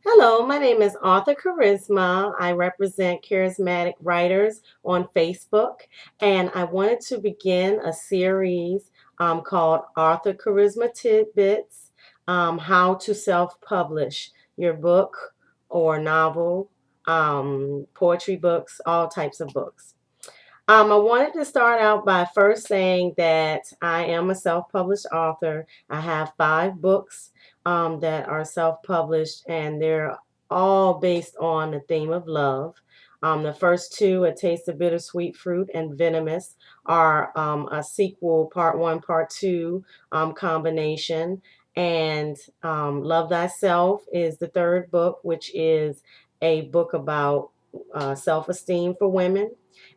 Hello, my name is author Kharisma. I represent charismatic writers on Facebook, and I wanted to begin a series called Author Charisma Tidbits, How to Self-Publish Your Book or Novel, poetry books, all types of books. I wanted to start out by first saying that I am a self-published author. I have 5 books that are self-published, and they're all based on the theme of love. The first two, A Taste of Bittersweet Fruit and Venomous, are a sequel, part one, part two combination. And Love Thyself is the third book, which is a book about self-esteem for women,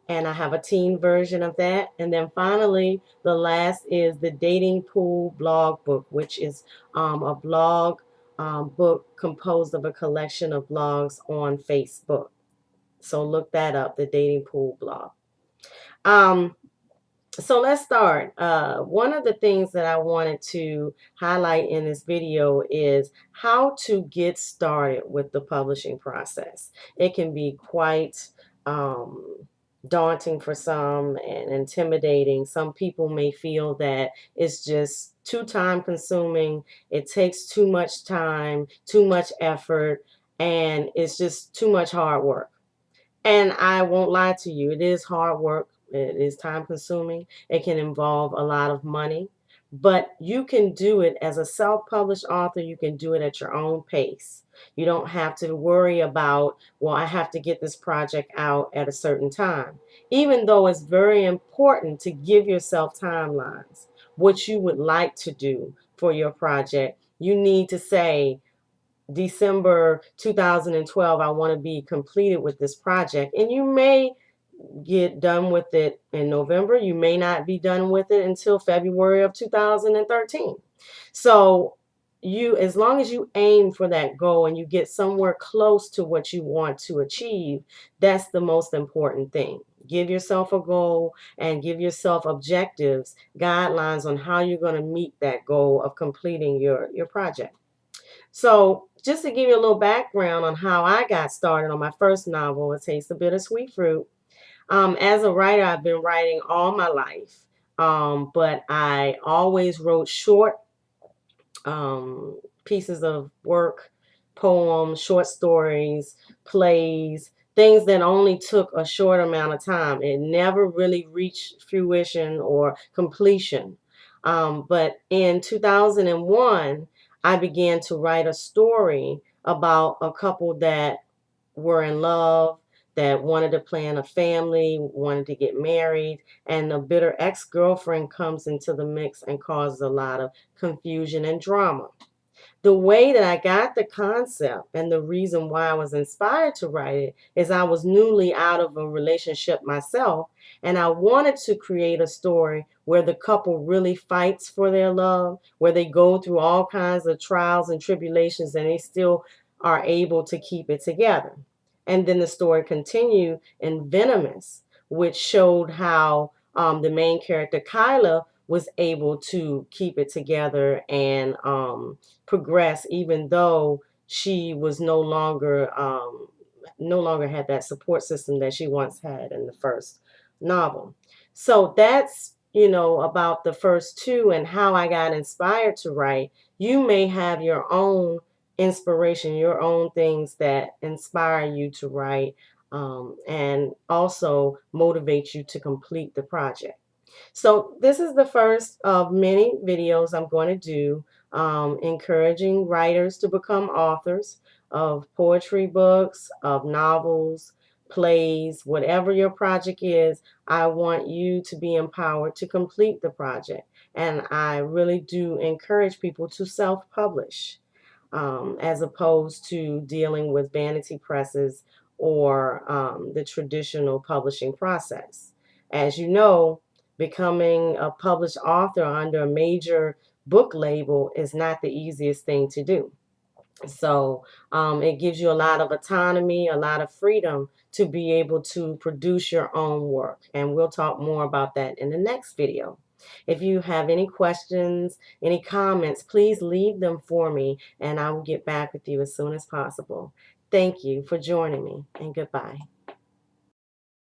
and I have a teen version of that. And then finally, the last is the Dating Pool blog book, which is a blog book composed of a collection of blogs on Facebook. So look that up, the Dating Pool blog. Um, so let's start. One of the things that I wanted to highlight in this video is how to get started with the publishing process. It can be quite daunting for some and intimidating. Some people may feel that it's just too time consuming, it takes too much time, too much effort, and it's just too much hard work. And I won't lie to you, it is hard work. It is time consuming. It can involve a lot of money, but you can do it as a self-published author. You can do it at your own pace. You don't have to worry about, well, I have to get this project out at a certain time. Even though it's very important to give yourself timelines, what you would like to do for your project, you need to say, December 2012, I want to be completed with this project. And you may get done with it in November. You may not be done with it until February of 2013. So as long as you aim for that goal and you get somewhere close to what you want to achieve, that's the most important thing. Give yourself a goal and give yourself objectives, guidelines on how you're going to meet that goal of completing your project. So just to give you a little background on how I got started on my first novel, A Taste of Bittersweet Fruit. As a writer, I've been writing all my life, but I always wrote short pieces of work, poems, short stories, plays, things that only took a short amount of time. It never really reached fruition or completion. But in 2001, I began to write a story about a couple that were in love, that wanted to plan a family, wanted to get married, and a bitter ex-girlfriend comes into the mix and causes a lot of confusion and drama. The way that I got the concept and the reason why I was inspired to write it is I was newly out of a relationship myself, and I wanted to create a story where the couple really fights for their love, where they go through all kinds of trials and tribulations and they still are able to keep it together. And then the story continued in Venomous, which showed how the main character, Kyla, was able to keep it together and progress, even though she was no longer had that support system that she once had in the first novel. So that's, about the first two and how I got inspired to write. You may have your own inspiration, your own things that inspire you to write, and also motivate you to complete the project. So this is the first of many videos I'm going to do, encouraging writers to become authors of poetry books, of novels, plays, whatever your project is. I want you to be empowered to complete the project. And I really do encourage people to self-publish, as opposed to dealing with vanity presses or the traditional publishing process. As you know, becoming a published author under a major book label is not the easiest thing to do. So it gives you a lot of autonomy, a lot of freedom to be able to produce your own work. And we'll talk more about that in the next video. If you have any questions, any comments, please leave them for me and I will get back with you as soon as possible. Thank you for joining me, and goodbye.